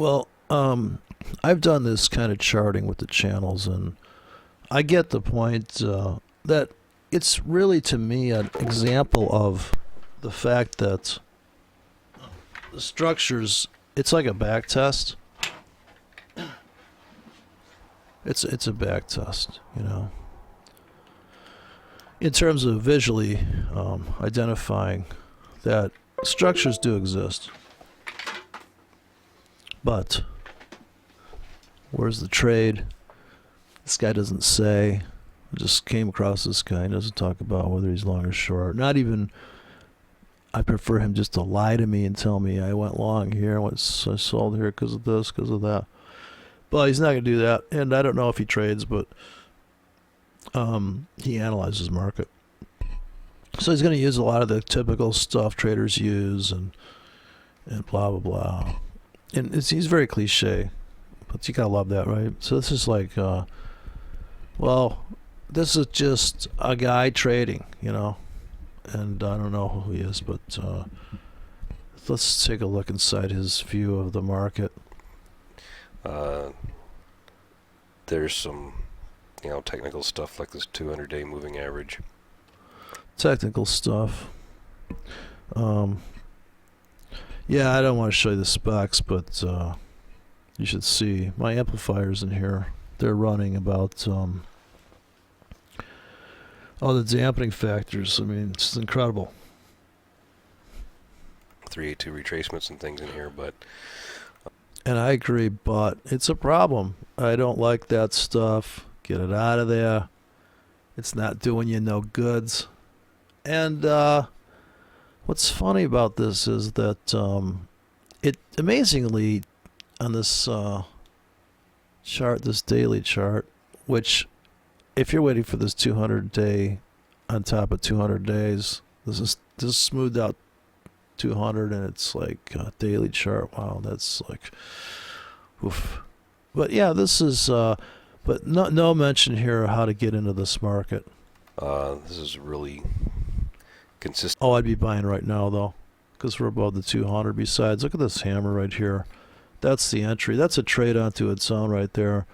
Well, I've done this kind of charting with the channels, and I get the point that it's really, to me, an example of the fact that the structures, it's like a back test. It's a back test, you know. In terms of visually identifying that structures do exist, but where's the trade? This guy doesn't say. I just came across this guy. He doesn't talk about whether he's long or short. Not even. I prefer him just to lie to me and tell me I went long here, I sold here because of this, because of that. But he's not going to do that, and I don't know if he trades, but he analyzes market. So he's going to use a lot of the typical stuff traders use, and blah blah blah. And he's very cliche, but you gotta love that, right? So this is like, well, this is just a guy trading, you know, and I don't know who he is, but let's take a look inside his view of the market. There's some, technical stuff like this 200-day moving average. Technical stuff. Yeah, I don't want to show you the specs, but you should see my amplifiers in here. They're running about all the dampening factors. I mean, it's incredible. 382 retracements and things in here, but and I agree, but it's a problem. I don't like that stuff. Get it out of there. It's not doing you no goods. And what's funny about this is that it amazingly on this chart, this daily chart, which if you're waiting for this 200-day on top of 200 days, this smoothed out 200, and it's like a daily chart. Wow, that's like, oof. But yeah, this is, but no mention here of how to get into this market. This is really consistent. Oh, I'd be buying right now though, because we're above the 200. Besides, look at this hammer right here. That's the entry. That's a trade onto its own right there.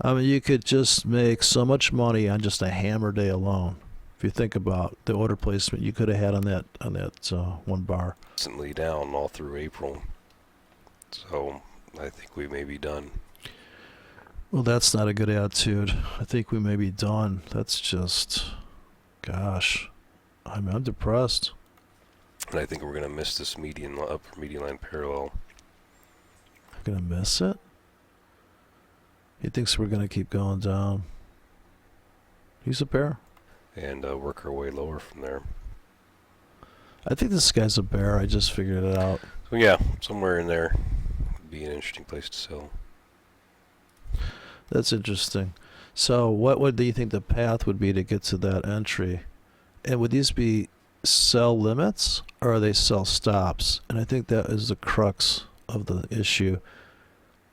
I mean, you could just make so much money on just a hammer day alone. If you think about the order placement you could have had on that one bar. Consistently down all through April. So I think we may be done. Well, that's not a good attitude. I think we may be done. That's just, gosh, I'm depressed. And I think we're going to miss this upper median line parallel. I'm going to miss it? He thinks we're going to keep going down. He's a bear. And work our way lower from there. I think this guy's a bear. I just figured it out. So yeah, somewhere in there would be an interesting place to sell. That's interesting. So what do you think the path would be to get to that entry? And would these be sell limits or are they sell stops? And I think that is the crux of the issue.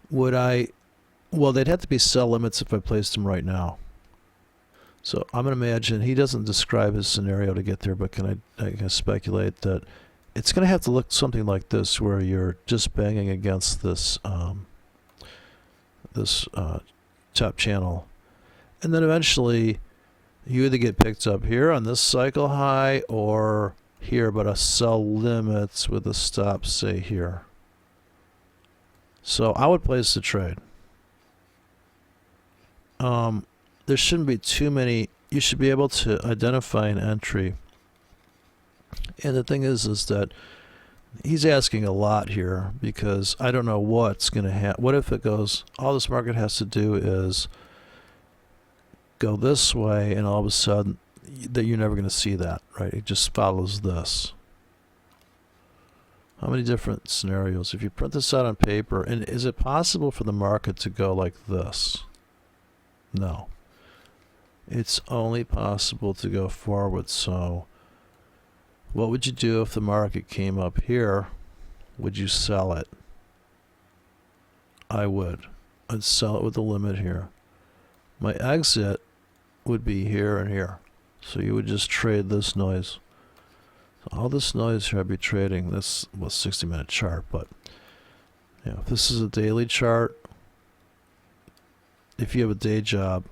Well, they'd have to be sell limits if I placed them right now. So I'm going to imagine, he doesn't describe his scenario to get there, but I can speculate that it's going to have to look something like this, where you're just banging against this top channel. And then eventually you either get picked up here on this cycle high or here, but a sell limits with a stop, say here. So I would place the trade. There shouldn't be too many. You should be able to identify an entry. And the thing is that he's asking a lot here, because I don't know what's going to happen. What if it goes, all this market has to do is go this way, and all of a sudden that you're never going to see that, right? It just follows this. How many different scenarios? If you print this out on paper, and is it possible for the market to go like this? No. It's only possible to go forward. So what would you do if the market came up here? Would you sell it? I would. I'd sell it with the limit here. My exit would be here and here. So you would just trade this noise. So all this noise here I'd be trading. This was 60-minute chart, but You know, if this is a daily chart, if you have a day job,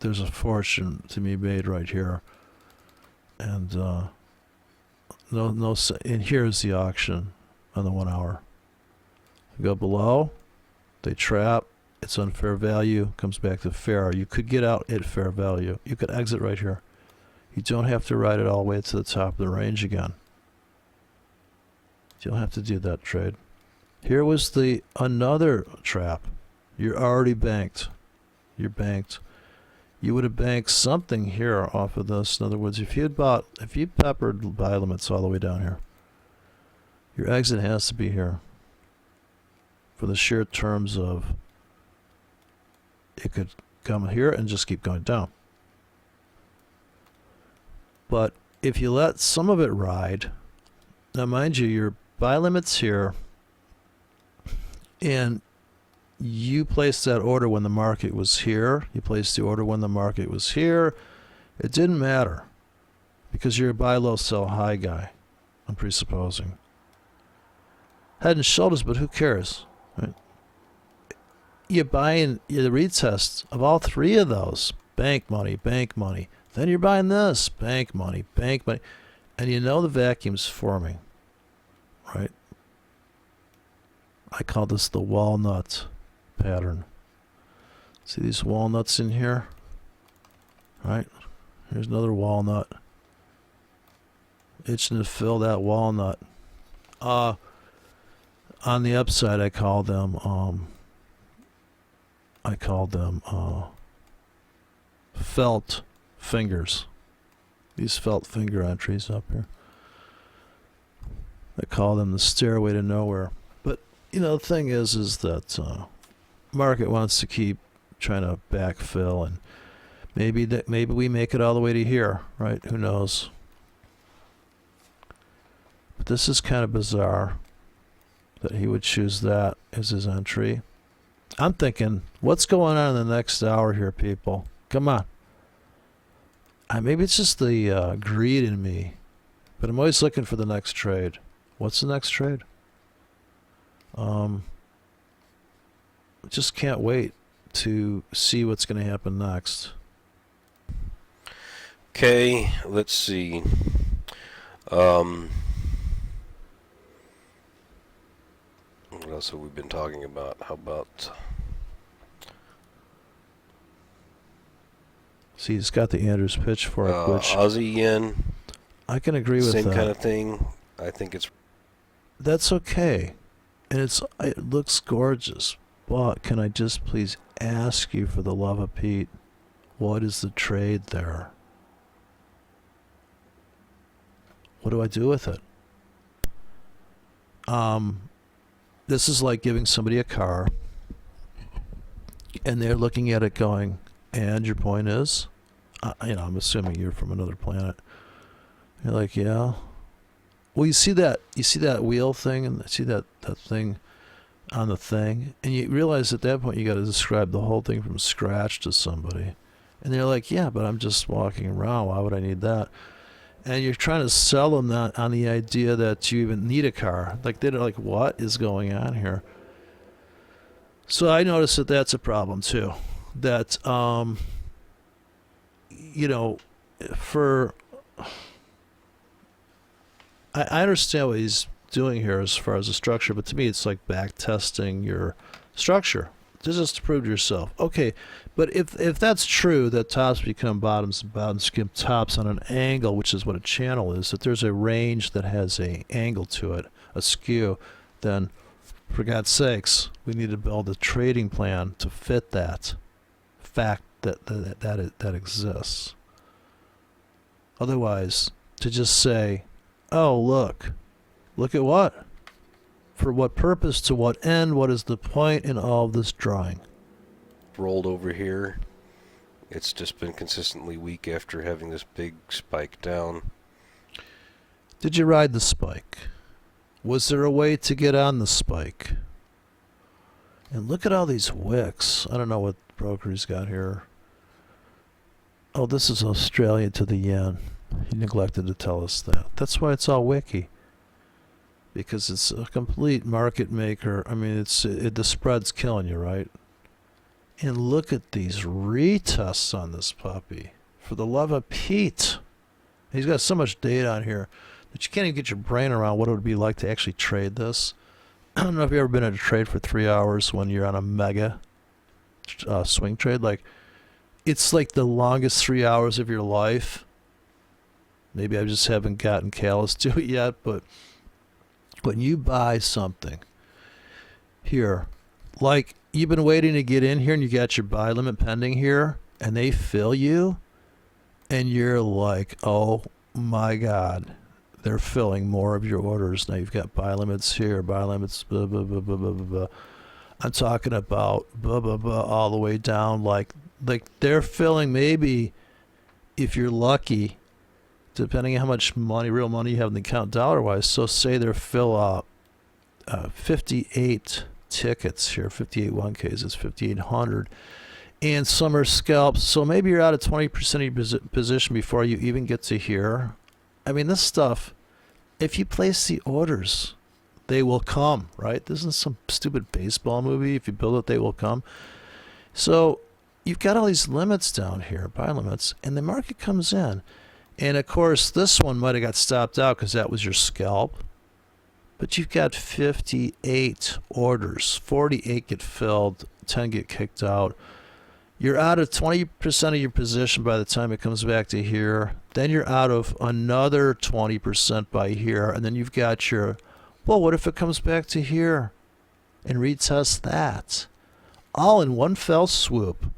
there's a fortune to be made right here. And and here's the auction on the 1 hour. Go below, they trap, it's unfair value, comes back to fair. You could get out at fair value. You could exit right here. You don't have to ride it all the way to the top of the range again. You don't have to do that trade. Here was the another trap. You're already banked. You're banked. You would have banked something here off of this. In other words, if you peppered buy limits all the way down here, your exit has to be here. For the sheer terms of it could come here and just keep going down. But if you let some of it ride, now mind you, your buy limit's here, and you placed that order when the market was here. You placed the order when the market was here. It didn't matter because you're a buy low, sell high guy, I'm presupposing. Head and shoulders, but who cares? Right? You're buying the retest of all three of those. Bank money, bank money. Then you're buying this. Bank money, bank money. And you know the vacuum's forming. Right? I call this the walnut pattern. See these walnuts in here? Right? Here's another walnut. Itching to fill that walnut. On the upside, I call them felt fingers. These felt finger entries up here. I call them the stairway to nowhere. But you know, the thing is that market wants to keep trying to backfill, and maybe we make it all the way to here, right? Who knows? But this is kind of bizarre that he would choose that as his entry. I'm thinking, what's going on in the next hour here, people? Come on. Maybe it's just the greed in me, but I'm always looking for the next trade. What's the next trade? Just can't wait to see what's going to happen next. Okay, let's see. What else have we been talking about? How about... See, he's got the Andrews pitchfork, which Aussie yen. I can agree with. Same that. kind of thing. I think it's... That's okay. And it looks gorgeous. But can I just please ask you, for the love of Pete, what is the trade there? What do I do with it? This is like giving somebody a car, and they're looking at it going, and your point is, I'm assuming you're from another planet. You're like, yeah. Well, you see that wheel thing, and see that thing on the thing, and you realize at that point you got to describe the whole thing from scratch to somebody, and they're like, yeah, but I'm just walking around. Why would I need that? And you're trying to sell them that on the idea that you even need a car. Like they're like, what is going on here? So I noticed that that's a problem too. That I understand what he's doing here as far as the structure, but to me it's like back testing your structure just to prove to yourself. Okay, but if that's true, that tops become bottoms and bottoms become tops on an angle, which is what a channel is, that there's a range that has a angle to it, a skew, then for God's sakes, we need to build a trading plan to fit that fact that exists. Otherwise, to just say, oh, look at what? For what purpose? To what end? What is the point in all of this drawing? Rolled over here. It's just been consistently weak after having this big spike down. Did you ride the spike? Was there a way to get on the spike? And look at all these wicks. I don't know what broker he's got here. Oh, this is Australia to the yen. He neglected to tell us that. That's why it's all wicky. because it's a complete market maker. I mean, the spread's killing you, right? And look at these retests on this puppy. For the love of Pete. He's got so much data on here that you can't even get your brain around what it would be like to actually trade this. I don't know if you've ever been in a trade for 3 hours when you're on a mega swing trade. Like, it's like the longest 3 hours of your life. Maybe I just haven't gotten callous to it yet, but when you buy something here, like you've been waiting to get in here and you got your buy limit pending here, and they fill you, and you're like, oh my God, they're filling more of your orders. Now you've got buy limits here, buy limits, blah, blah, blah, blah, blah, blah, blah. I'm talking about blah, blah, blah, all the way down. Like they're filling, maybe, if you're lucky, depending on how much money, real money you have in the account dollar-wise. So say they fill 58 tickets here, 58 1Ks is 5,800. And some are scalps, so maybe you're out of 20% of your position before you even get to here. I mean, this stuff, if you place the orders, they will come, right? This isn't some stupid baseball movie. If you build it, they will come. So you've got all these limits down here, buy limits, and the market comes in. And, of course, this one might have got stopped out because that was your scalp. But you've got 58 orders. 48 get filled, 10 get kicked out. You're out of 20% of your position by the time it comes back to here. Then you're out of another 20% by here. And then you've got your, well, what if it comes back to here and retests that? All in one fell swoop.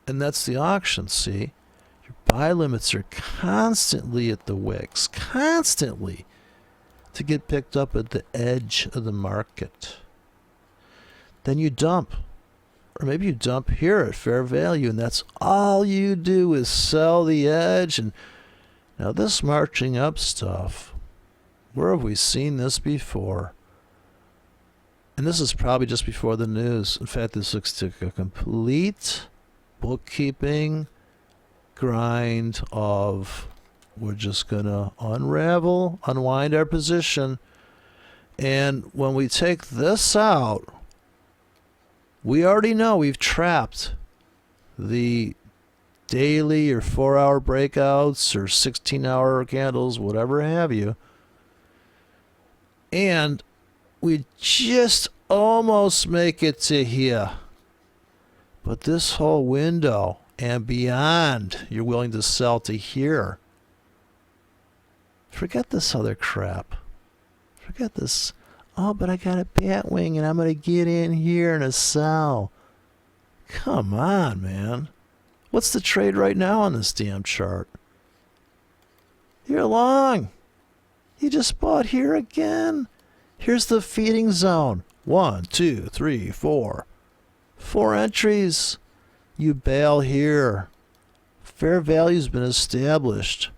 And that's the auction, see? Your buy limits are constantly at the wicks, constantly, to get picked up at the edge of the market. Then you dump. Or maybe you dump here at fair value, and that's all you do is sell the edge. And now this marching up stuff, where have we seen this before? And this is probably just before the news. In fact, this looks like a complete bookkeeping grind of, we're just going to unwind our position. And when we take this out, we already know we've trapped the daily or 4-hour breakouts or 16-hour candles, whatever have you. And we just almost make it to here. But this whole window and beyond, you're willing to sell to here. Forget this other crap. Forget this. Oh, but I got a bat wing and I'm going to get in here and a sell. Come on, man. What's the trade right now on this damn chart? You're long. You just bought here again. Here's the feeding zone. 1, 2, 3, 4. 4 entries. You bail here. Fair value's been established.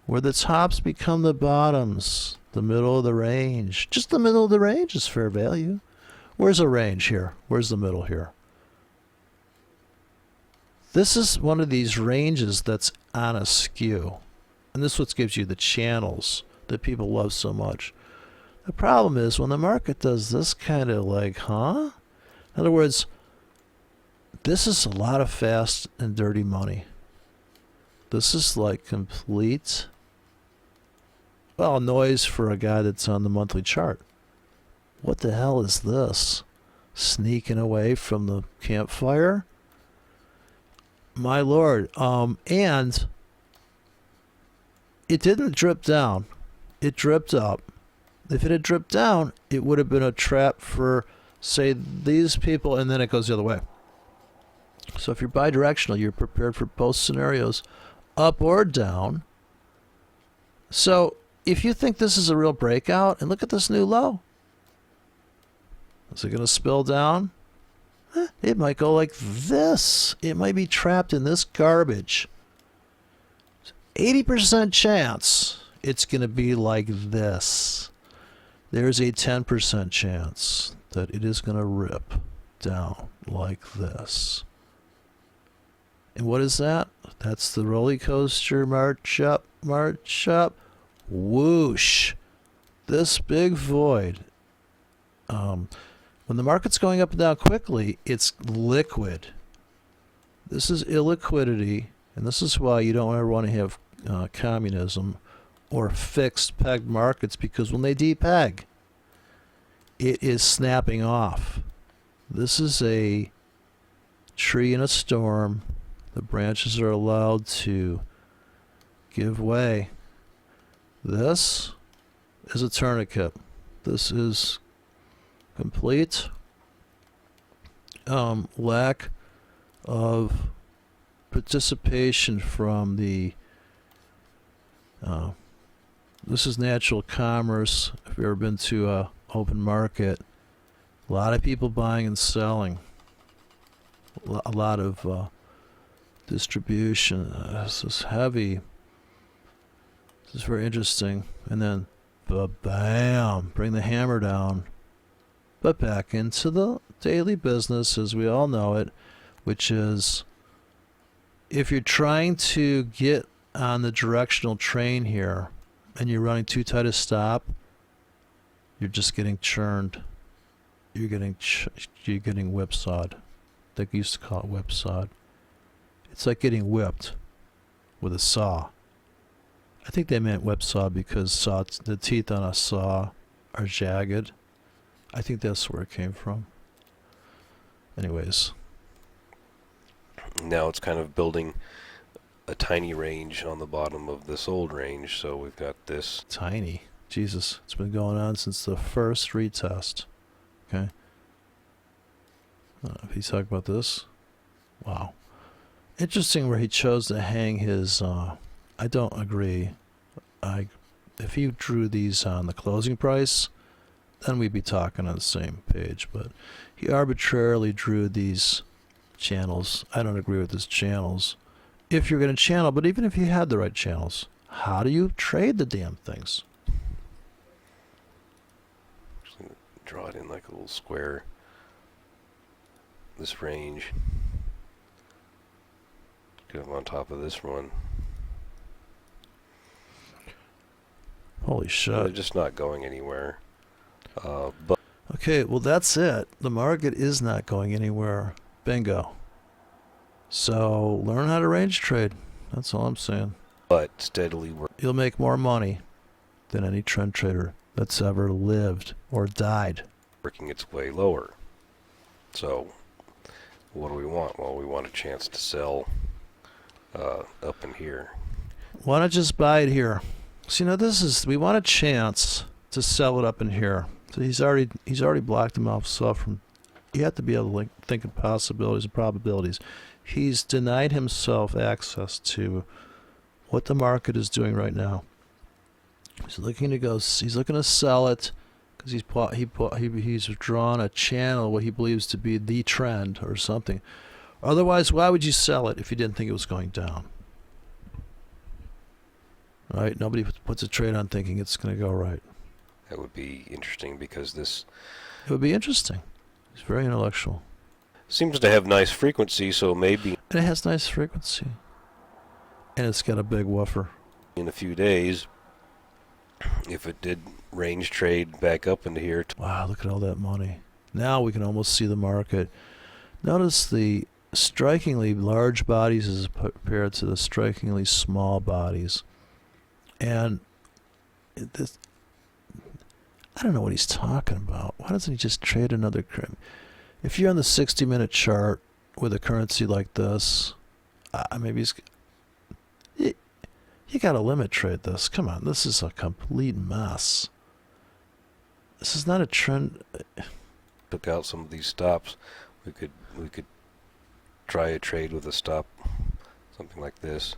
Where the tops become the bottoms. The middle of the range. Just the middle of the range is fair value. Where's a range here? Where's the middle here? This is one of these ranges that's on a skew. And this is what gives you the channels that people love so much. The problem is when the market does this kind of like, huh? In other words, this is a lot of fast and dirty money. This is like complete, well, noise for a guy that's on the monthly chart. What the hell is this? Sneaking away from the campfire? My lord. And it didn't drip down. It dripped up. If it had dripped down, it would have been a trap for, say, these people, and then it goes the other way. So if you're bidirectional, you're prepared for both scenarios, up or down. So if you think this is a real breakout, and look at this new low. Is it going to spill down? It might go like this. It might be trapped in this garbage. 80% chance it's going to be like this. There's a 10% chance that it is going to rip down like this. And what is that? That's the roller coaster march up, whoosh. This big void, when the market's going up and down quickly, it's liquid. This is illiquidity, and this is why you don't ever want to have communism or fixed pegged markets, because when they depeg, it is snapping off. This is a tree in a storm. The branches are allowed to give way. This is a tourniquet. This is complete lack of participation from the this is natural commerce. If you've ever been to a open market, a lot of people buying and selling, a lot of distribution. This is heavy. This is very interesting. And then bam, bring the hammer down. But back into the daily business as we all know it, which is if you're trying to get on the directional train here and you're running too tight a stop, you're just getting churned. You're getting whipsawed. They used to call it whipsawed. It's like getting whipped with a saw. I think they meant whipsaw because the teeth on a saw are jagged. I think that's where it came from. Anyways. Now it's kind of building a tiny range on the bottom of this old range, so we've got this. Tiny. Jesus, it's been going on since the first retest. Okay. If he's talking about this. Wow. Interesting where he chose to hang his, I don't agree. If he drew these on the closing price, then we'd be talking on the same page, but he arbitrarily drew these channels. I don't agree with his channels. If you're going to channel, but even if you had the right channels, how do you trade the damn things? Just gonna draw it in like a little square. This range. Get them on top of this one. Holy shit. They're just not going anywhere. But okay, well that's it. The market is not going anywhere. Bingo. So learn how to range trade. That's all I'm saying. But steadily You'll make more money than any trend trader that's ever lived or died. working its way lower. So what do we want? Well, we want a chance to sell up in here. Why not just buy it here? So we want a chance to sell it up in here. So he's already blocked himself from. You have to be able to think of possibilities and probabilities. He's denied himself access to what the market is doing right now. He's looking to sell it because he's drawn a channel what he believes to be the trend or something. Otherwise, why would you sell it if you didn't think it was going down? Right? Nobody puts a trade on thinking it's going to go right. That would be interesting because this It would be interesting. He's very intellectual. seems to have nice frequency, so maybe And it has nice frequency. And it's got a big woofer. in a few days, if it did range trade back up into here. Wow, look at all that money. Now we can almost see the market. Notice the strikingly large bodies as compared to the strikingly small bodies. And this, I don't know what he's talking about. Why doesn't he just trade another currency? If you're on the 60-minute chart with a currency like this, maybe you got to limit trade this. Come on, this is a complete mess. This is not a trend. Took out some of these stops. We could try a trade with a stop, something like this.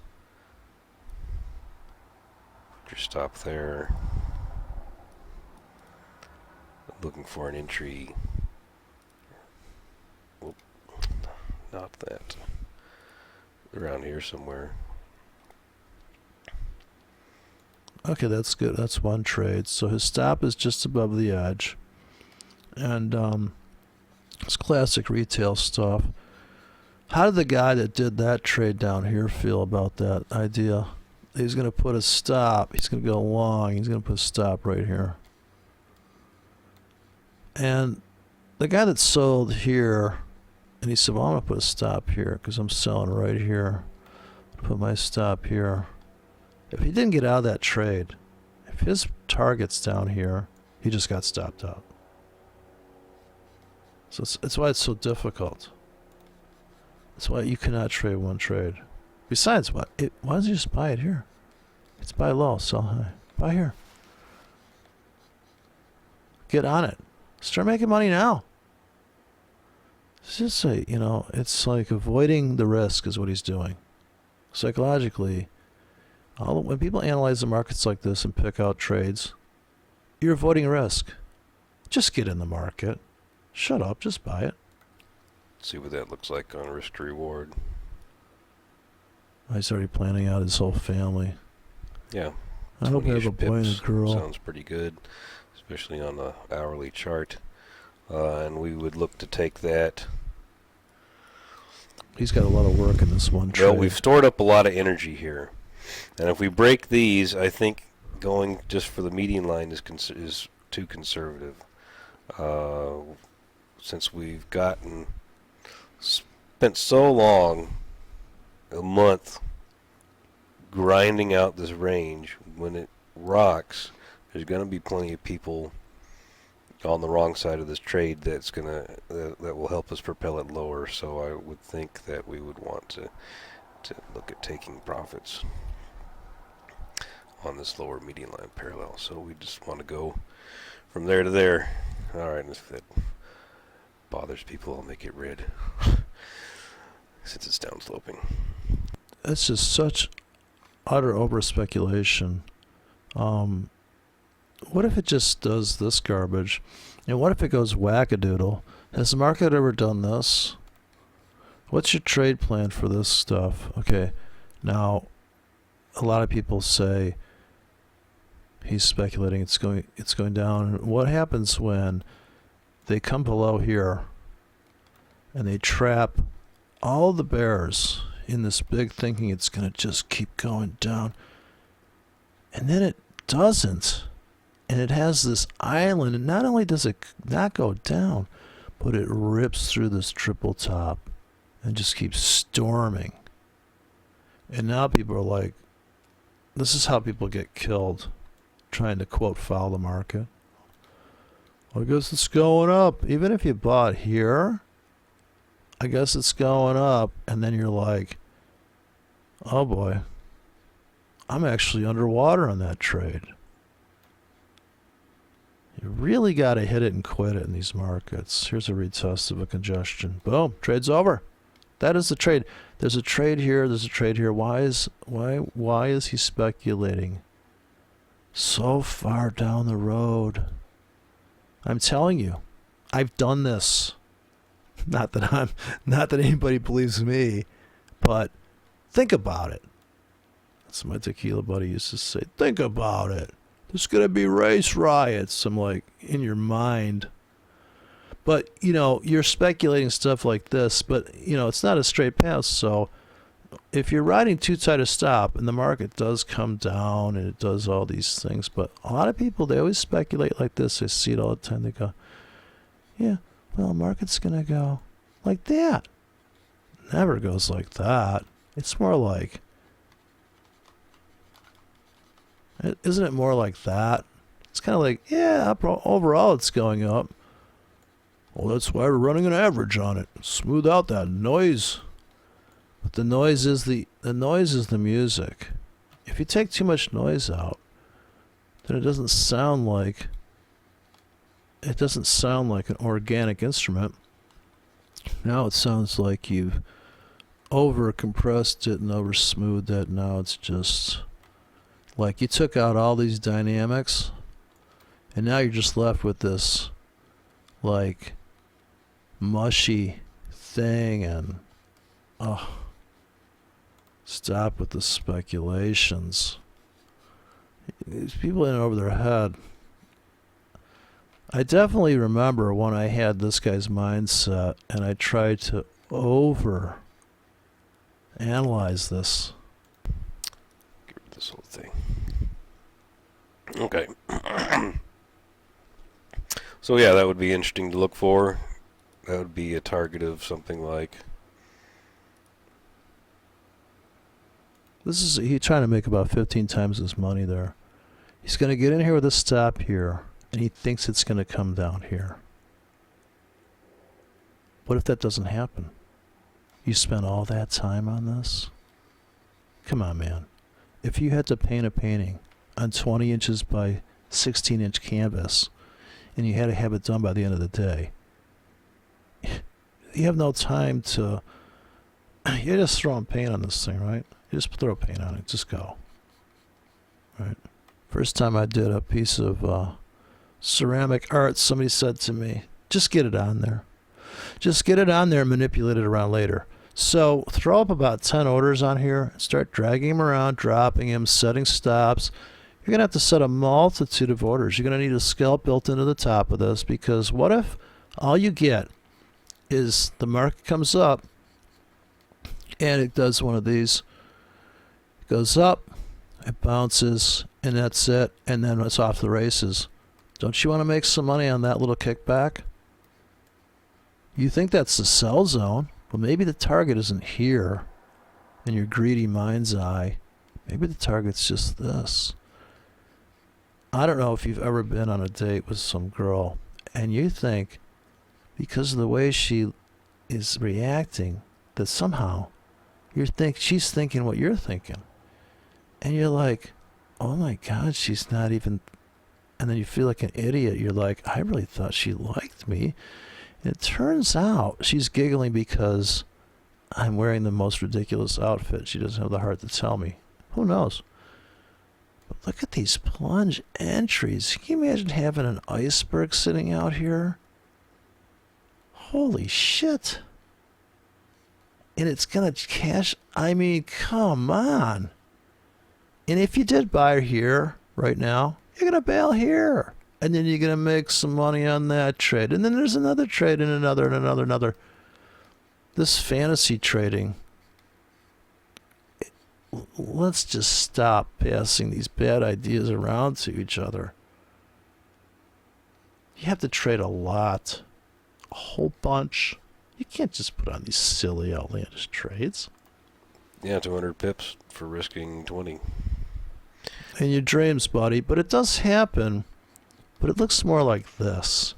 Put your stop there. Looking for an entry. Whoop. Not that. Around here somewhere. Okay, that's good. That's one trade. So his stop is just above the edge. And it's classic retail stuff. How did the guy that did that trade down here feel about that idea? He's going to put a stop. He's going to go long. He's going to put a stop right here. And the guy that sold here, and he said, well, I'm going to put a stop here because I'm selling right here. Put my stop here. If he didn't get out of that trade, if his target's down here, he just got stopped out. So it's why it's so difficult. That's why you cannot trade one trade. Besides, why don't you just buy it here? It's buy low, sell high. Buy here. Get on it. Start making money now. It's just it's like avoiding the risk is what he's doing. Psychologically, when people analyze the markets like this and pick out trades, you're avoiding risk. Just get in the market. Shut up, just buy it. See what that looks like on risk to reward. He's already planning out his whole family. Yeah. I hope you have a boy and a girl. Sounds pretty good, especially on the hourly chart. And we would look to take that. He's got a lot of work in this one trade. Well, we've stored up a lot of energy here. And if we break these, I think going just for the median line is too conservative. Since we've spent so long, a month, grinding out this range, when it rocks, there's going to be plenty of people on the wrong side of this trade that will help us propel it lower. So I would think that we would want to look at taking profits on this lower median line parallel. So we just want to go from there to there. All right, if that bothers people, I'll make it red since it's down sloping. That's just such utter over speculation. What if it just does this garbage? And what if it goes wackadoodle? Has the market ever done this? What's your trade plan for this stuff? Okay, now a lot of people say he's speculating it's going down. What happens when they come below here and they trap all the bears in this big thinking it's going to just keep going down, and then it doesn't, and it has this island, and not only does it not go down, but it rips through this triple top and just keeps storming. And now people are like, this is how people get killed, trying to quote follow the market. I guess it's going up. Even if you bought here, I guess it's going up. And then you're like, oh boy, I'm actually underwater on that trade. You really got to hit it and quit it in these markets. Here's a retest of a congestion. Boom, trade's over. That is the trade. There's a trade here. There's a trade here. Why is he speculating so far down the road? I'm telling you, I've done this. Not that anybody believes me, but think about it. That's what my tequila buddy used to say. Think about it. There's gonna be race riots. I'm like, in your mind. But you're speculating stuff like this, but it's not a straight path. So if you're riding too tight a stop and the market does come down and it does all these things, but a lot of people, they always speculate like this. I see it all the time. They go, yeah, well, market's going to go like that. Never goes like that. It's more like, isn't it more like that? It's kind of like, yeah, overall it's going up. Well, that's why we're running an average on it. Smooth out that noise. But the noise is the music. If you take too much noise out, then it doesn't sound like an organic instrument. Now it sounds like you've over compressed it and over smoothed it. Now it's just like you took out all these dynamics and now you're just left with this like mushy thing. And stop with the speculations. These people in over their head. I definitely remember when I had this guy's mindset and I tried to over analyze this. Get rid of this whole thing. Okay. So yeah, that would be interesting to look for. That would be a target of something like. This is he's trying to make about 15 times his money there. He's going to get in here with a stop here, and he thinks it's going to come down here. What if that doesn't happen? You spent all that time on this? Come on, man. If you had to paint a painting on 20 inches by 16-inch canvas, and you had to have it done by the end of the day, you have no time to... You're just throwing paint on this thing, right? You just throw paint on it. Just go. Right? First time I did a piece of ceramic art, somebody said to me, just get it on there. Just get it on there and manipulate it around later. So throw up about 10 orders on here, start dragging them around, dropping them, setting stops. You're going to have to set a multitude of orders. You're going to need a scalp built into the top of this, because what if all you get is the market comes up and it does one of these. It goes up, it bounces, and that's it, and then it's off the races. Don't you want to make some money on that little kickback? You think that's the sell zone? Well, maybe the target isn't here in your greedy mind's eye. Maybe the target's just this. I don't know if you've ever been on a date with some girl and you think, because of the way she is reacting, that somehow she's thinking what you're thinking. And you're like, oh my God, she's not even... And then you feel like an idiot. You're like, I really thought she liked me. And it turns out she's giggling because I'm wearing the most ridiculous outfit. She doesn't have the heart to tell me. Who knows? But look at these plunge entries. Can you imagine having an iceberg sitting out here? Holy shit. And it's going to cash. I mean, come on. And if you did buy here right now, you're going to bail here. And then you're going to make some money on that trade. And then there's another trade and another and another and another. This fantasy trading, let's just stop passing these bad ideas around to each other. You have to trade a lot. A whole bunch. You can't just put on these silly, outlandish trades. Yeah, 200 pips for risking 20. In your dreams, buddy. But it does happen. But it looks more like this.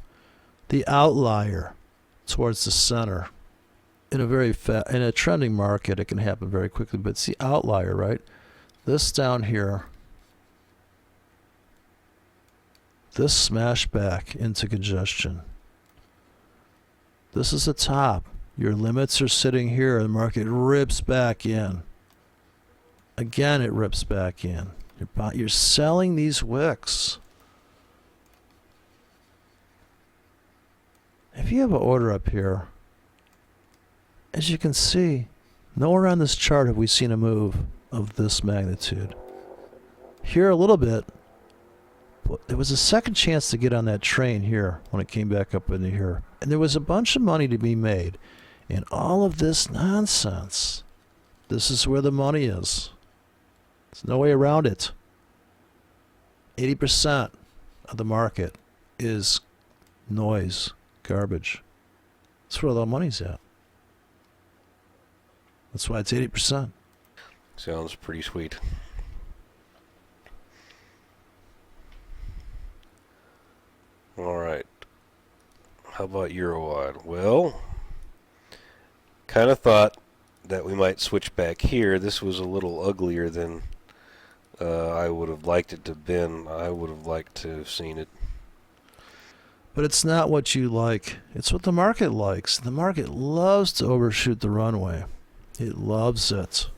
The outlier towards the center. In a trending market, it can happen very quickly. But it's the outlier, right? This down here. This smash back into congestion. This is the top. Your limits are sitting here. The market rips back in. Again, it rips back in. You're selling these wicks. If you have an order up here, as you can see, nowhere on this chart have we seen a move of this magnitude. Here a little bit, but there was a second chance to get on that train here when it came back up into here. And there was a bunch of money to be made. And all of this nonsense, this is where the money is. There's no way around it. 80% of the market is noise, garbage. That's where all the money's at. That's why it's 80%. Sounds pretty sweet. All right. How about Eurowad? Well, kind of thought that we might switch back here. This was a little uglier than I would have liked it to have been. I would have liked to have seen it. But it's not what you like. It's what the market likes. The market loves to overshoot the runway. It loves it.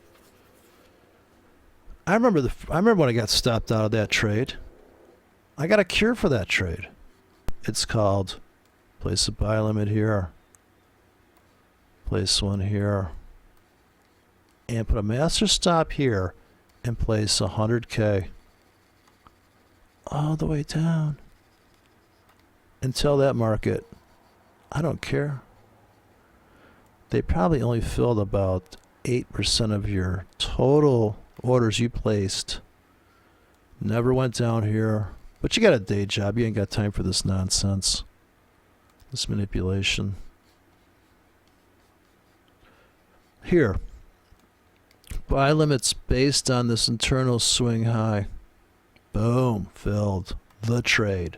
I remember when I got stopped out of that trade. I got a cure for that trade. It's called place a buy limit here. Place one here. And put a master stop here and place 100K all the way down. Until that market, I don't care. They probably only filled about 8% of your total orders you placed. Never went down here. But you got a day job. You ain't got time for this nonsense. This manipulation. Here, buy limits based on this internal swing high. Boom, filled the trade.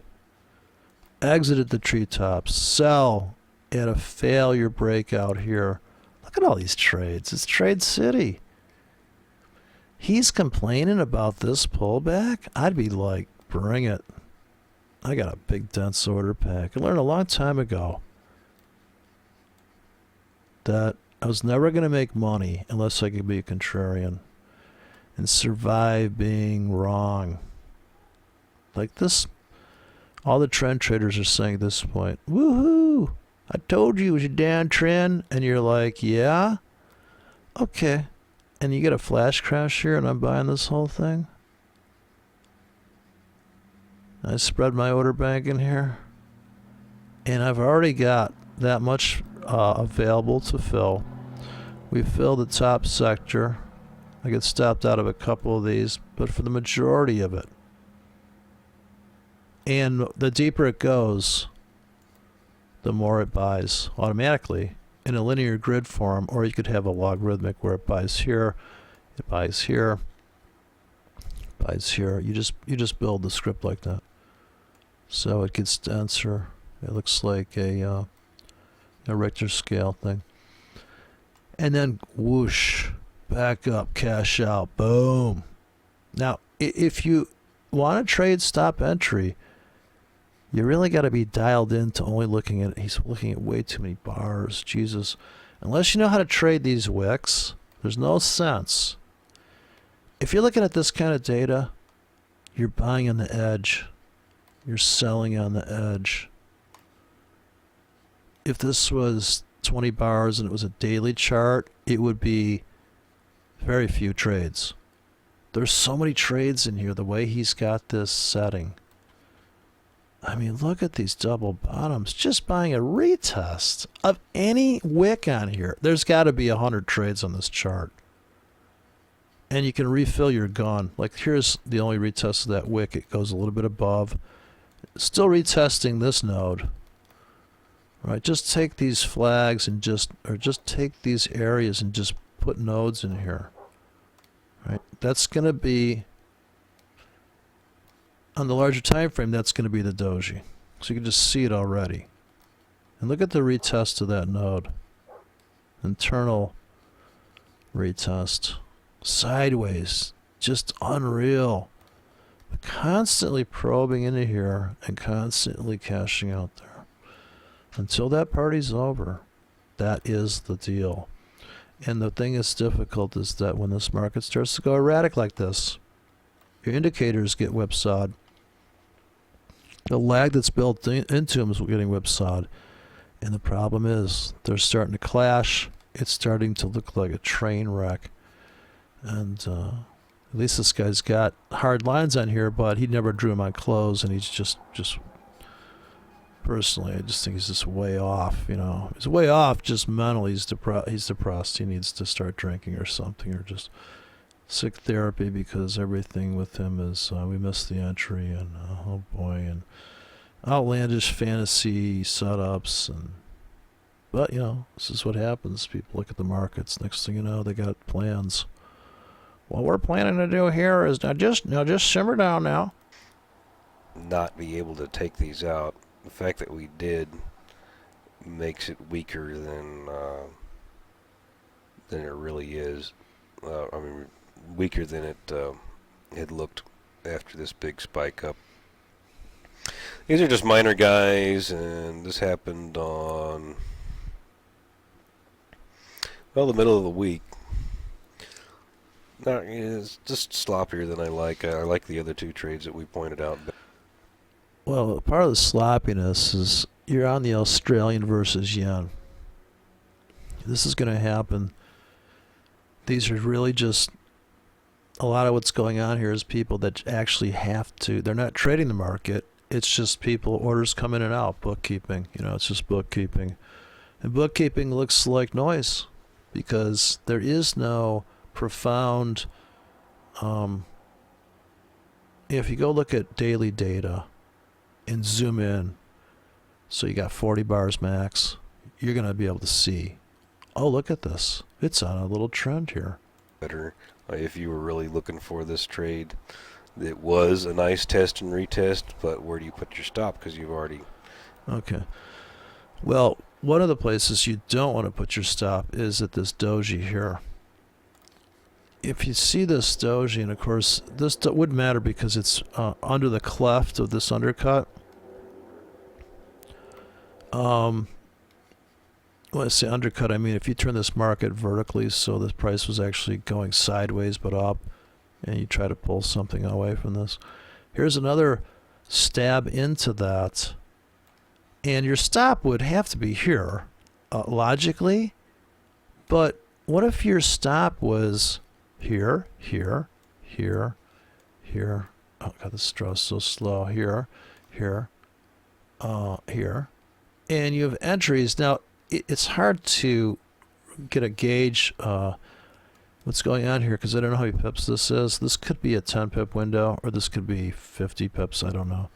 Exited the treetops. Sell at a failure breakout here. Look at all these trades. It's Trade City. He's complaining about this pullback. I'd be like, bring it. I got a big dense order pack. I learned a long time ago that I was never going to make money unless I could be a contrarian and survive being wrong. Like this, all the trend traders are saying at this point, woohoo, I told you it was a downtrend. And you're like, yeah? Okay. And you get a flash crash here and I'm buying this whole thing? I spread my order bank in here. And I've already got that much available to fill. We fill the top sector. I get stopped out of a couple of these, but for the majority of it. And the deeper it goes, the more it buys automatically in a linear grid form, or you could have a logarithmic where it buys here, it buys here, buys here. You just build the script like that. So it gets denser. It looks like a Richter scale thing. And then whoosh, back up, cash out, boom. Now, if you want to trade stop entry, you really got to be dialed in to only looking at, he's looking at way too many bars, Jesus. Unless you know how to trade these wicks, there's no sense. If you're looking at this kind of data, you're buying on the edge. You're selling on the edge. If this was 20 bars and it was a daily chart, it would be very few trades. There's so many trades in here, the way he's got this setting. I mean, look at these double bottoms. Just buying a retest of any wick on here. There's got to be 100 trades on this chart. And you can refill your gun. Like, here's the only retest of that wick. It goes a little bit above. Still retesting this node. Right? Just take these flags and just take these areas and just put nodes in here. Right? That's going to be, on the larger time frame, that's going to be the doji. So you can just see it already. And look at the retest of that node. Internal retest. Sideways. Just unreal. Constantly probing into here and constantly cashing out there. Until that party's over. That is the deal. And the thing that's difficult is that when this market starts to go erratic like this, your indicators get whipsawed. The lag that's built into them is getting whipsawed. And the problem is they're starting to clash. It's starting to look like a train wreck. And at least this guy's got hard lines on here, but he never drew them on close, and he's just personally, I just think he's just way off, you know. He's way off just mentally. He's depressed. He needs to start drinking or something, or just sick therapy, because everything with him is we missed the entry, and oh boy, and outlandish fantasy setups, but you know, this is what happens. People look at the markets. Next thing you know, they got plans. What we're planning to do here is now just simmer down now. Not be able to take these out. The fact that we did makes it weaker than it really is. I mean, weaker than it had looked after this big spike up. These are just minor guys, and this happened on, well, the middle of the week. No, it's just sloppier than I like. I like the other two trades that we pointed out. Well, part of the sloppiness is you're on the Australian versus yen. This is going to happen. These are really just, a lot of what's going on here is people that actually have to, they're not trading the market. It's just people, orders come in and out, bookkeeping. You know, it's just bookkeeping. And bookkeeping looks like noise because there is no profound, if you go look at daily data and zoom in, So you got 40 bars max. You're going to be able to see, oh, look at this. It's on a little trend here. Better if you were really looking for this trade. It was a nice test and retest, but where do you put your stop? Because you've already... Okay. Well, one of the places you don't want to put your stop is at this doji here. If you see this doji, and of course this wouldn't matter because it's under the cleft of this undercut. When I say undercut, I mean if you turn this market vertically, so the price was actually going sideways but up, and you try to pull something away from this. Here's another stab into that, and your stop would have to be here, logically. But what if your stop was here, here, here, here? Oh God, this draw's so slow. Here, here, here, and you have entries. Now it's hard to get a gauge what's going on here because I don't know how many pips this is. This could be a 10 pip window, or this could be 50 pips. I don't know,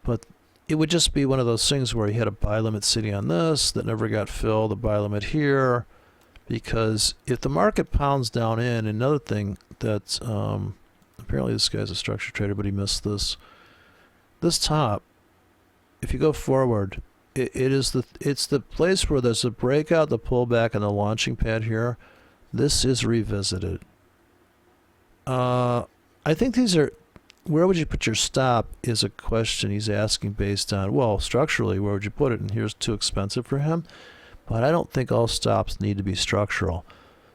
but it would just be one of those things where you had a buy limit sitting on this that never got filled, a buy limit here, because if the market pounds down in, another thing that apparently this guy's a structure trader, but he missed this. This top, if you go forward, it's the place where there's a breakout, the pullback, and the launching pad here. This is revisited. I think these are... Where would you put your stop is a question he's asking based on, well, structurally, where would you put it? And here's too expensive for him. But I don't think all stops need to be structural.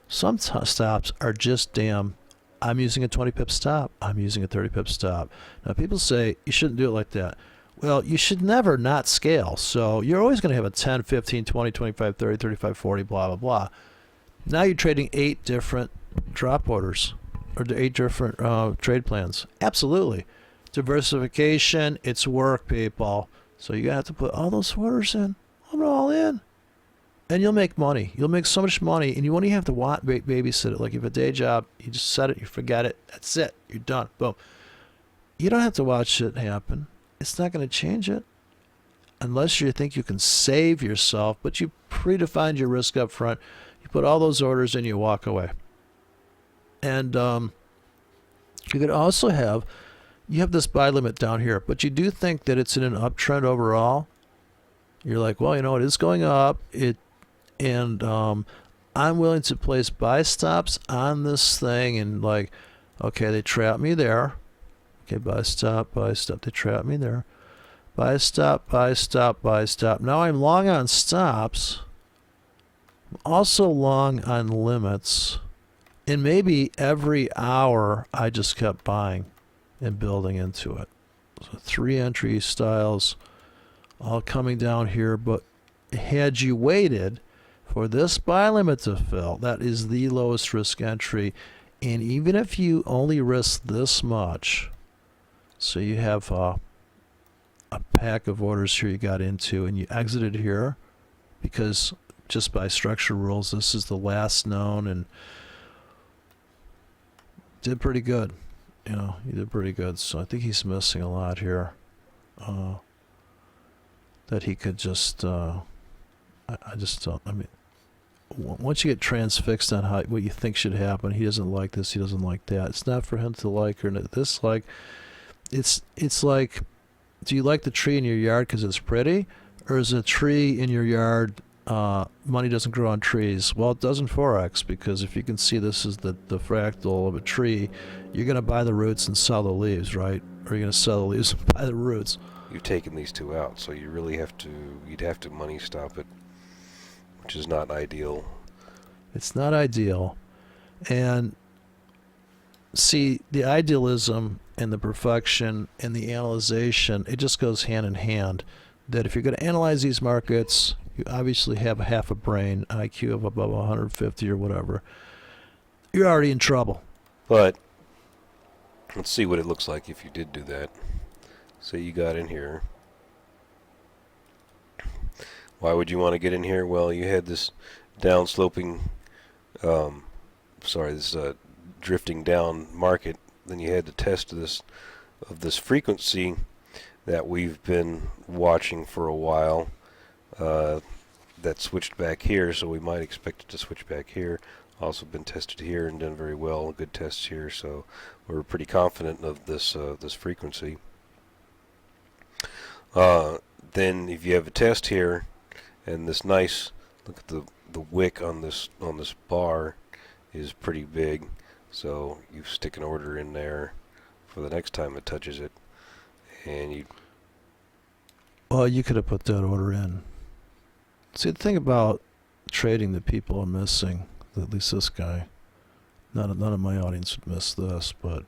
Some stops are just damn, I'm using a 20 pip stop. I'm using a 30 pip stop. Now, people say you shouldn't do it like that. Well, you should never not scale. So you're always going to have a 10, 15, 20, 25, 30, 35, 40, blah, blah, blah. Now you're trading 8 different drop orders, or 8 different trade plans. Absolutely. Diversification, it's work, people. So you have to put all those orders in. Put it all in. And you'll make money. You'll make so much money, and you won't even have to babysit it. Like if you have a day job, you just set it, you forget it. That's it. You're done. Boom. You don't have to watch it happen. It's not going to change it. Unless you think you can save yourself, but you predefined your risk up front. You put all those orders in, you walk away. And you could also have, you have this buy limit down here, but you do think that it's in an uptrend overall. You're like, well, you know, it is going up. And I'm willing to place buy stops on this thing, and like, okay, they trap me there. Okay, buy stop, they trap me there. Buy stop, buy stop, buy stop. Now I'm long on stops. I'm also long on limits. And maybe every hour I just kept buying and building into it. So 3 entry styles all coming down here. But had you waited for this buy limit to fill, that is the lowest risk entry. And even if you only risk this much, so you have a pack of orders here you got into, and you exited here because just by structure rules, this is the last known, and did pretty good. You know, he did pretty good. So I think he's missing a lot here that he could just, I just don't, I mean, once you get transfixed on what you think should happen, he doesn't like this, he doesn't like that. It's not for him to like or dislike. It's like, do you like the tree in your yard because it's pretty, or is a tree in your yard, money doesn't grow on trees? Well, it does in Forex, because if you can see this is the fractal of a tree, you're going to buy the roots and sell the leaves, right? Or you're going to sell the leaves and buy the roots. You've taken these two out, so you really have to, you'd have to money stop it, which is not ideal. It's not ideal. And see, the idealism and the perfection and the analyzation, it just goes hand in hand. That if you're going to analyze these markets, you obviously have half a brain, IQ of above 150 or whatever. You're already in trouble. But let's see what it looks like if you did do that. Say you got in here. Why would you want to get in here? Well, you had this downsloping, this drifting down market. Then you had the test of this frequency that we've been watching for a while. That switched back here, so we might expect it to switch back here. Also been tested here and done very well. Good tests here, so we're pretty confident of this frequency. Then if you have a test here, and this nice, look at the wick on this bar is pretty big, so you stick an order in there for the next time it touches it, and you. Well, you could have put that order in. See, the thing about trading that people are missing, at least this guy, none of my audience would miss this, but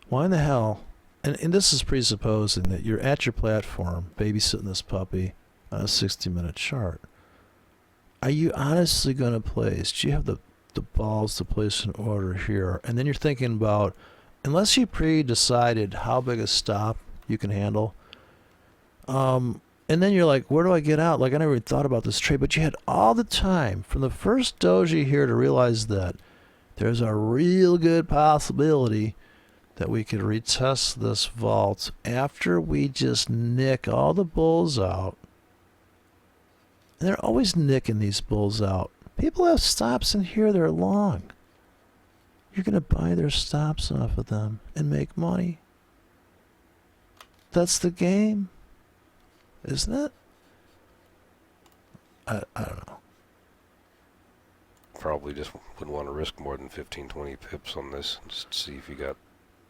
why in the hell, and this is presupposing that you're at your platform babysitting this puppy on a 60-minute chart. Are you honestly going to place, do you have the balls to place an order here? And then you're thinking about, unless you pre-decided how big a stop you can handle, and then you're like, where do I get out? Like, I never even thought about this trade, but you had all the time from the first doji here to realize that there's a real good possibility that we could retest this vault after we just nick all the bulls out. And they're always nicking these bulls out. People have stops in here that are long. You're going to buy their stops off of them and make money. That's the game. Isn't it? I don't know. Probably just wouldn't want to risk more than 15, 20 pips on this. Just see if you got.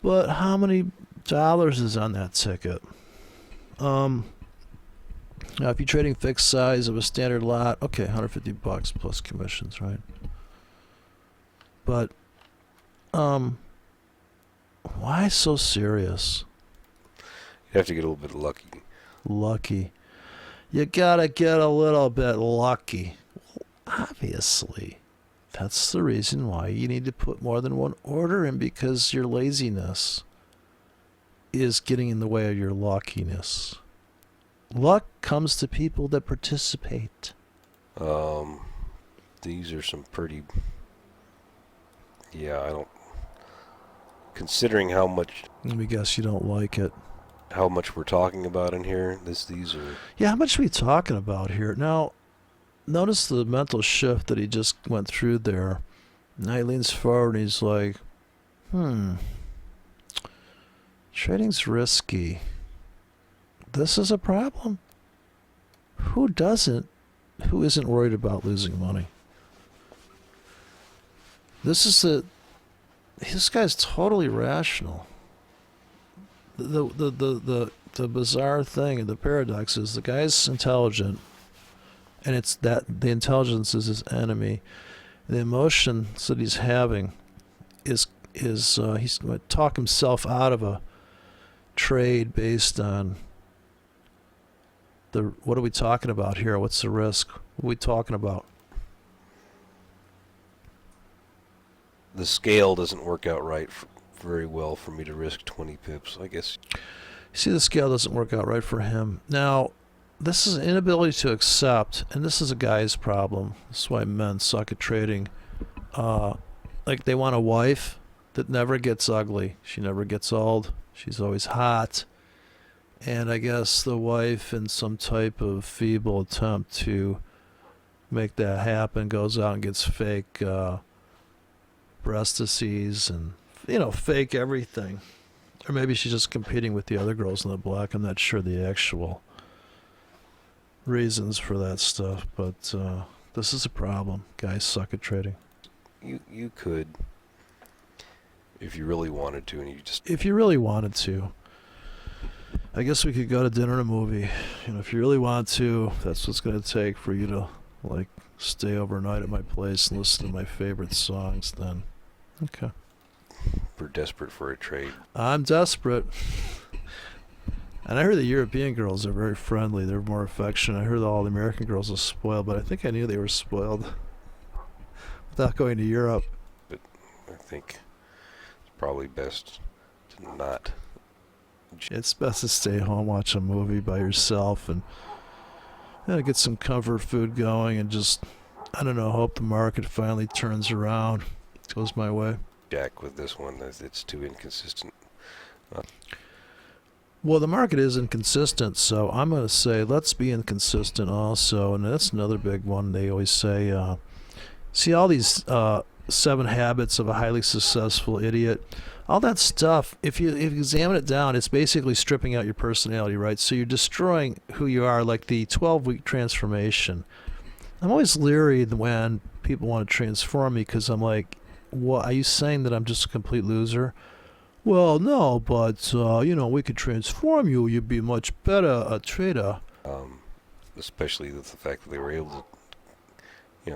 But how many dollars is on that ticket? Now, if you're trading fixed size of a standard lot, okay, $150 plus commissions, right? But, why so serious? You have to get a little bit lucky. Lucky. You gotta get a little bit lucky. Well, obviously, that's the reason why you need to put more than one order in, because your laziness is getting in the way of your luckiness. Luck comes to people that participate. These are some pretty. Yeah, I don't. Considering how much. Let me guess, you don't like it. How much we're talking about in here. These are. Yeah, how much are we talking about here? Now, notice the mental shift that he just went through there. Now he leans forward and he's like, trading's risky. This is a problem. Who isn't worried about losing money? This guy's totally rational. The bizarre thing and the paradox is the guy's intelligent, and it's that the intelligence is his enemy. The emotions that he's having is he's going to talk himself out of a trade based on what are we talking about here? What's the risk? What are we talking about? The scale doesn't work out right very well for me to risk 20 pips, I guess. See, the scale doesn't work out right for him. Now, this is an inability to accept, and this is a guy's problem. This is why men suck at trading. Like, they want a wife that never gets ugly. She never gets old. She's always hot. And I guess the wife, in some type of feeble attempt to make that happen, goes out and gets fake breast disease and, fake everything. Or maybe she's just competing with the other girls in the block. I'm not sure the actual reasons for that stuff, but this is a problem. Guys suck at trading. You could, if you really wanted to, and you just. If you really wanted to. I guess we could go to dinner and a movie. If you really want to, that's what's going to take for you to, stay overnight at my place and listen to my favorite songs, then. Okay. We're desperate for a trade. I'm desperate. And I heard the European girls are very friendly. They're more affectionate. I heard all the American girls are spoiled, but I think I knew they were spoiled without going to Europe. But I think it's probably best to not. It's best to stay home, watch a movie by yourself, and get some comfort food going, and just, I don't know, hope the market finally turns around, goes my way. Jack with this one, it's too inconsistent. Well, the market is inconsistent, so I'm going to say let's be inconsistent also. And that's another big one. They always say, see all these 7 habits of a highly successful idiot. All that stuff, if you examine it down, it's basically stripping out your personality, right? So you're destroying who you are, like the 12-week transformation. I'm always leery when people want to transform me because I'm like, what, are you saying that I'm just a complete loser? Well, no, but we could transform you. You'd be much better a trader. Um, Especially with the fact that they were able to,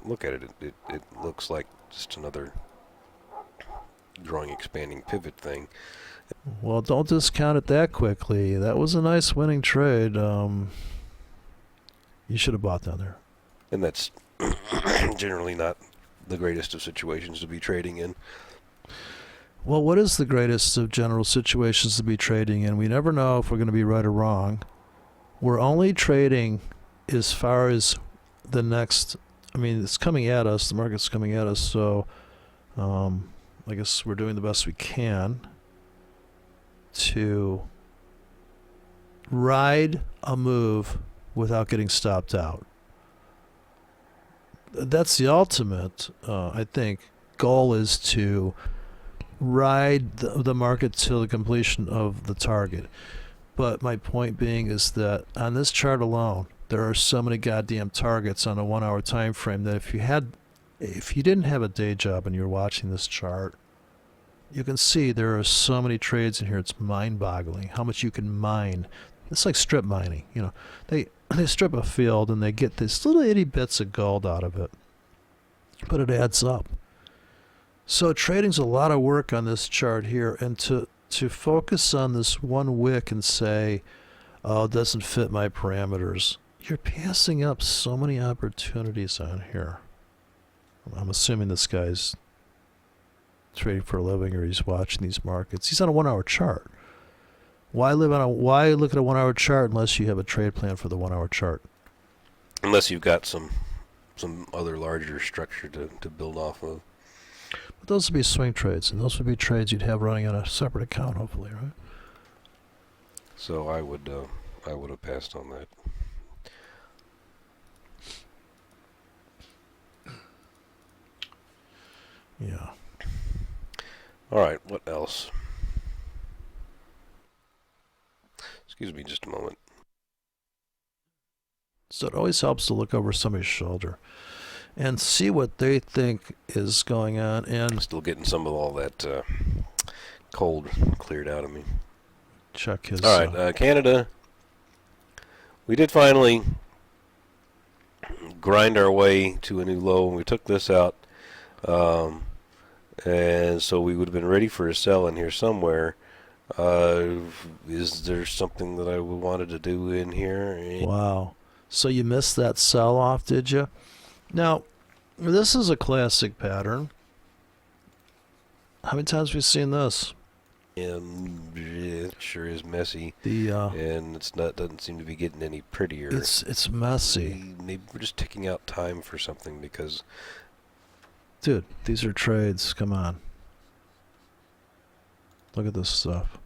look at it. It looks like just another drawing, expanding pivot thing. Well, don't discount it that quickly. That was a nice winning trade. You should have bought down there. And that's generally not the greatest of situations to be trading in. Well, what is the greatest of general situations to be trading in? We never know if we're going to be right or wrong. We're only trading as far as the next. I mean, it's coming at us. The market's coming at us. So, I guess we're doing the best we can to ride a move without getting stopped out. That's the ultimate, I think, goal is to ride the market till the completion of the target. But my point being is that on this chart alone, there are so many goddamn targets on a 1 hour time frame that if you didn't have a day job and you're watching this chart, you can see there are so many trades in here. It's mind-boggling how much you can mine. It's like strip mining. They strip a field and they get these little itty bits of gold out of it, but it adds up. So trading's a lot of work on this chart here, and to focus on this one wick and say, oh, it doesn't fit my parameters, you're passing up so many opportunities on here. I'm assuming this guy's trading for a living or he's watching these markets. He's on a 1 hour chart. Why look at a 1 hour chart unless you have a trade plan for the 1 hour chart? Unless you've got some other larger structure to build off of. But those would be swing trades, and those would be trades you'd have running on a separate account, hopefully, right? So I would have passed on that. Yeah. All right, what else? Excuse me just a moment. So it always helps to look over somebody's shoulder and see what they think is going on. And Still getting some of all that cold cleared out of me. check his. All right, Canada. We did finally grind our way to a new low, and we took this out. And so we would have been ready for a sell in here somewhere. Is there something that I wanted to do in here? Wow. So you missed that sell-off, did you? Now, this is a classic pattern. How many times have we seen this? And it sure is messy. The And doesn't seem to be getting any prettier. it's messy. Maybe we're just ticking out time for something because, Dude, these are trades. Come on. Look at this stuff.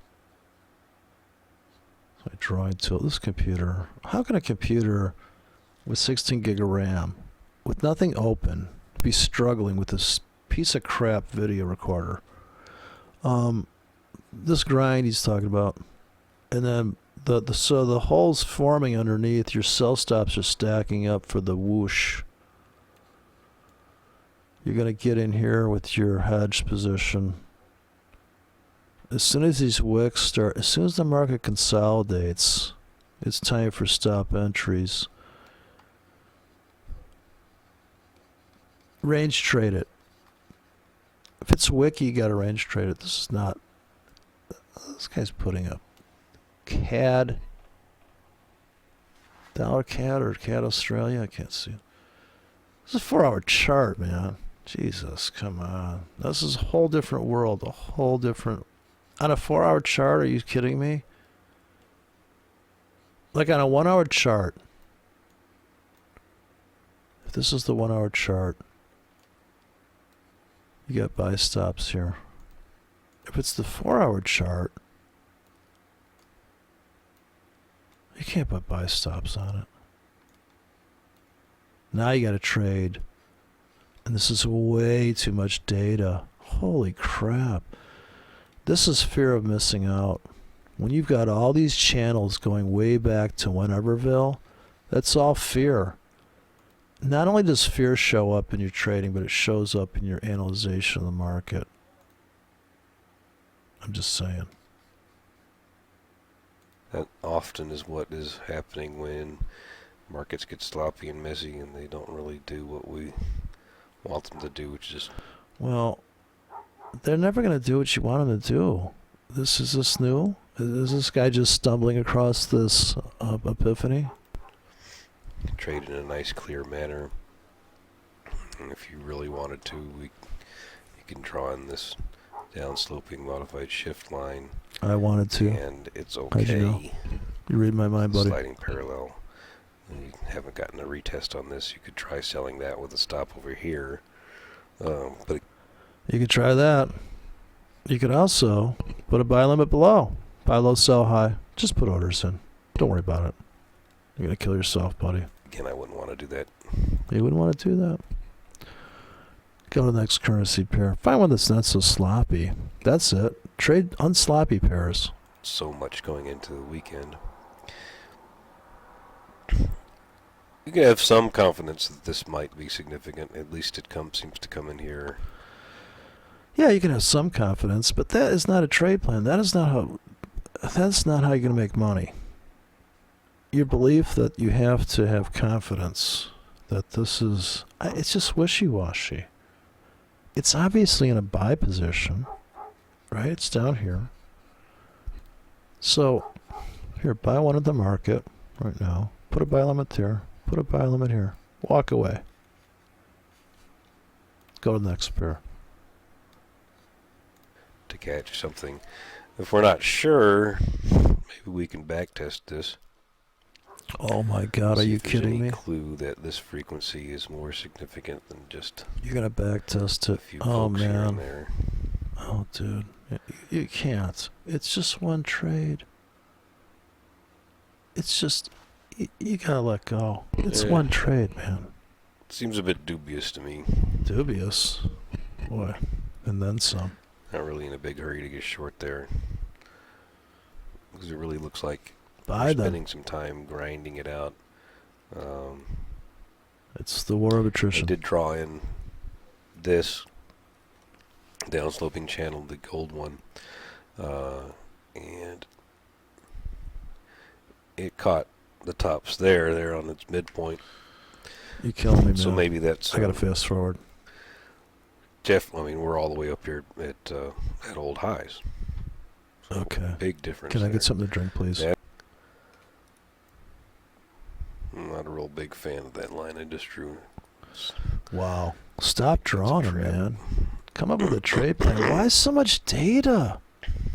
My drawing tool. This computer. How can a computer with 16 gig of RAM, with nothing open, be struggling with this piece of crap video recorder? This grind he's talking about, and then the holes forming underneath. Your sell stops are stacking up for the whoosh. You're gonna get in here with your hedge position. As soon as these wicks start, as soon as the market consolidates, it's time for stop entries. Range trade it. If it's wicky, you got to range trade it. This is not. This guy's putting up CAD, dollar CAD or CAD Australia. I can't see it. This is a 4 hour chart, man. Jesus, come on. This is a whole different world. A whole different. On a 4 hour chart, are you kidding me? Like on a 1 hour chart. If this is the 1 hour chart, you got buy stops here. If it's the 4 hour chart, You can't put buy stops on it. Now you got to trade. And this is way too much data. Holy crap. This is fear of missing out. When you've got all these channels going way back to wheneverville, that's all fear. Not only does fear show up in your trading, but it shows up in your analyzation of the market. I'm just saying. That often is what is happening when markets get sloppy and messy and they don't really do what we want them to do, which is... Well, they're never going to do what you want them to do. Is this new? Is this guy just stumbling across this epiphany? trade in a nice, clear manner. And if you really wanted to, you can draw in this downsloping modified shift line. I wanted to. And it's okay. How'd you know? You read my mind, buddy. Sliding parallel. You haven't gotten a retest on this. You could try selling that with a stop over here. But you could try that. You could also put a buy limit below. Buy low, sell high. Just put orders in. Don't worry about it. You're going to kill yourself, buddy. Again, I wouldn't want to do that. You wouldn't want to do that. Go to the next currency pair. Find one that's not so sloppy. That's it. Trade unsloppy pairs. So much going into the weekend. You can have some confidence that this might be significant. At least it seems to come in here. Yeah, you can have some confidence, but that is not a trade plan. That's not how you're going to make money. Your belief that you have to have confidence that this is, it's just wishy-washy. It's obviously in a buy position, right? It's down here. So, here, buy one at the market right now. Put a buy limit there. Put a buy limit here. Walk away. Go to the next pair. To catch something. If we're not sure, maybe we can backtest this. Oh my God, are you kidding me? Clue that this frequency is more significant than just... You're going to backtest it. Oh man. Oh dude. You can't. It's just one trade. It's just... You gotta let go. It's one trade, man. Seems a bit dubious to me. Dubious? Boy. And then some. Not really in a big hurry to get short there. Because it really looks like we're spending some time grinding it out. It's the war of attrition. I did draw in this downsloping channel, the gold one. And it caught the tops there on its midpoint. You're killing me, man. So maybe that's... I gotta fast forward. I mean, we're all the way up here at old highs. So okay. Big difference. Can I get something to drink, please? I'm not a real big fan of that line I just drew. Wow. Stop drawing them, man. Come up with a trade plan. Why so much data?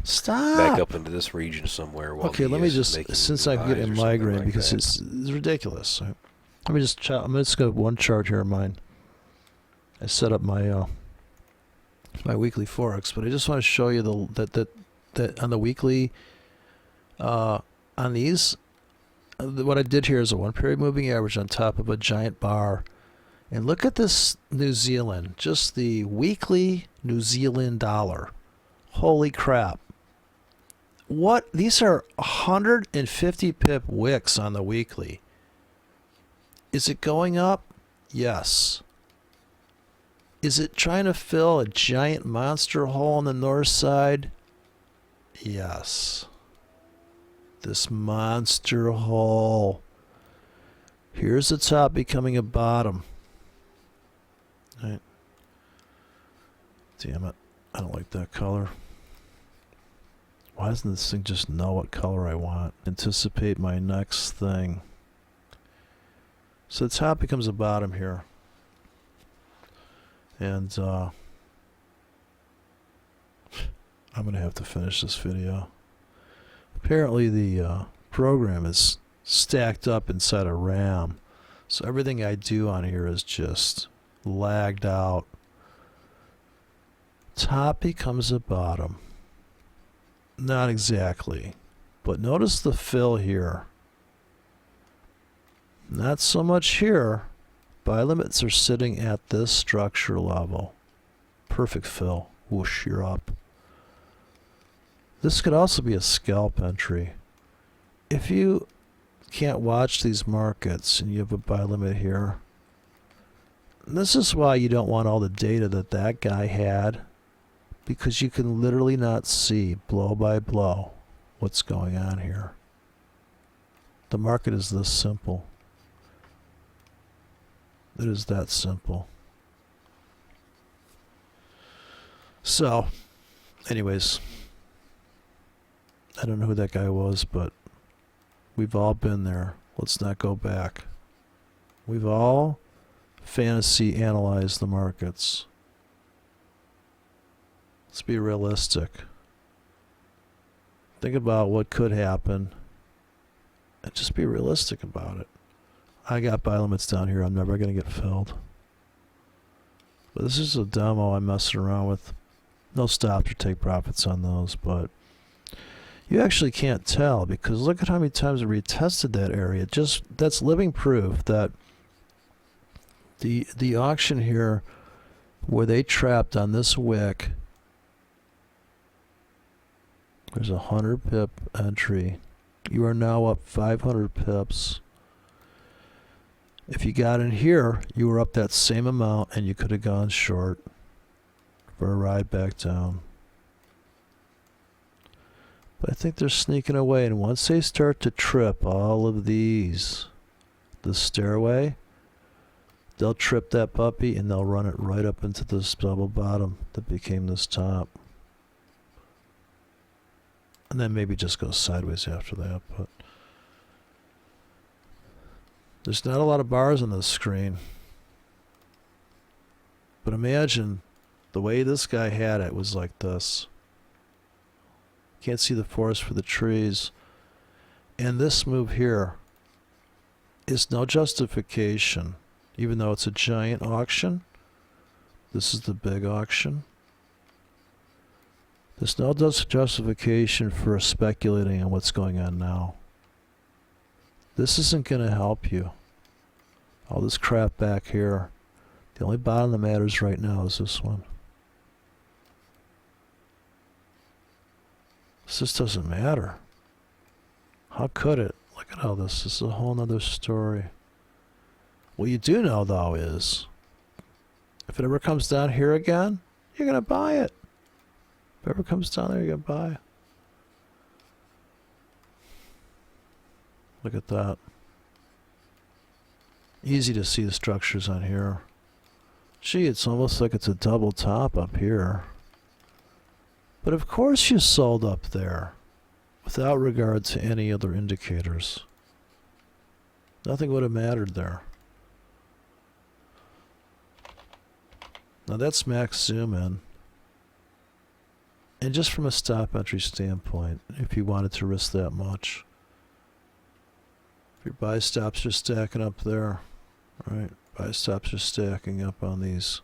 Stop. Back up into this region somewhere. While okay, let me just, since I'm getting a migraine, like because it's ridiculous. Right? Let me just, I'm just going to one chart here of mine. I set up my my weekly Forex, but I just want to show you that on the weekly, on these, what I did here is a 1 period moving average on top of a giant bar. And look at this New Zealand, just the weekly New Zealand dollar. Holy crap. What? These are 150 pip wicks on the weekly. Is it going up? Yes. Is it trying to fill a giant monster hole on the north side? Yes. This monster hole. Here's the top becoming a bottom. Right. Damn it. I don't like that color. Why doesn't this thing just know what color I want? Anticipate my next thing. So the top becomes a bottom here. And I'm going to have to finish this video. Apparently the program is stacked up inside a RAM. So everything I do on here is just lagged out. Top becomes a bottom. Not exactly. But notice the fill here. Not so much here. Buy limits are sitting at this structure level. Perfect fill. Whoosh, you're up. This could also be a scalp entry. If you can't watch these markets and you have a buy limit here, this is why you don't want all the data that that guy had, because you can literally not see blow by blow what's going on here. The market is this simple. It is that simple. So, anyways, I don't know who that guy was, but we've all been there. Let's not go back. We've all fantasy analyzed the markets. Let's be realistic. Think about what could happen and just be realistic about it. I got buy limits down here. I'm never going to get filled. But this is a demo I'm messing around with. No stops or take profits on those, but you actually can't tell because look at how many times I retested that area. Just that's living proof that the auction here where they trapped on this wick, there's a 100 pip entry. You are now up 500 pips. If you got in here, you were up that same amount and you could have gone short for a ride back down. But I think they're sneaking away, and once they start to trip all of these, the stairway, they'll trip that puppy and they'll run it right up into this double bottom that became this top. And then maybe just go sideways after that, but there's not a lot of bars on this screen. But imagine the way this guy had it was like this. Can't see the forest for the trees. And this move here is no justification. Even though it's a giant auction, this is the big auction. There's no justification for speculating on what's going on now. This isn't going to help you. All this crap back here. The only bottom that matters right now is this one. This just doesn't matter. How could it? Look at all this. This is a whole nother story. What you do know, though, is if it ever comes down here again, you're going to buy it. If it ever comes down there, you're going to buy it. Look at that. Easy to see the structures on here. Gee, it's almost like it's a double top up here. But of course you sold up there without regard to any other indicators. Nothing would have mattered there. Now that's max zoom in. And just from a stop entry standpoint, if you wanted to risk that much. If your buy stops are stacking up there, right? Buy stops are stacking up on these.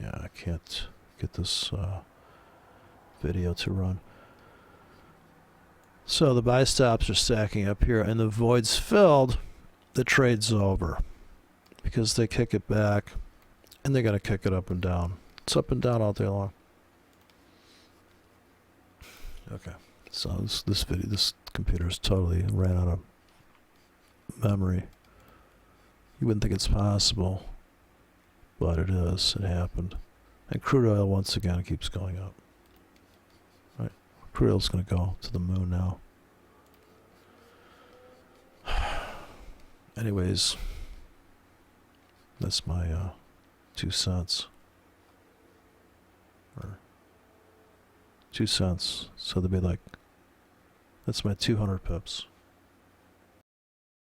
Yeah, I can't get this video to run. So the buy stops are stacking up here, and the void's filled. The trade's over because they kick it back, and they're gonna kick it up and down. It's up and down all day long. Okay, so this computer's totally ran out of memory. You wouldn't think it's possible. But it is. It happened. And crude oil, once again, keeps going up. Right? Crude oil's going to go to the moon now. Anyways, that's my 2 cents. Or 2 cents. So they'd be like, that's my 200 pips.